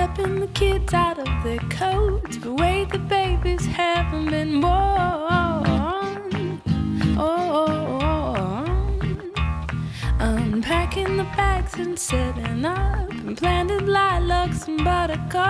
Helping the kids out of their coats, but wait, the babies haven't been born. Unpacking the bags and setting up, and planted lilacs and buttercups.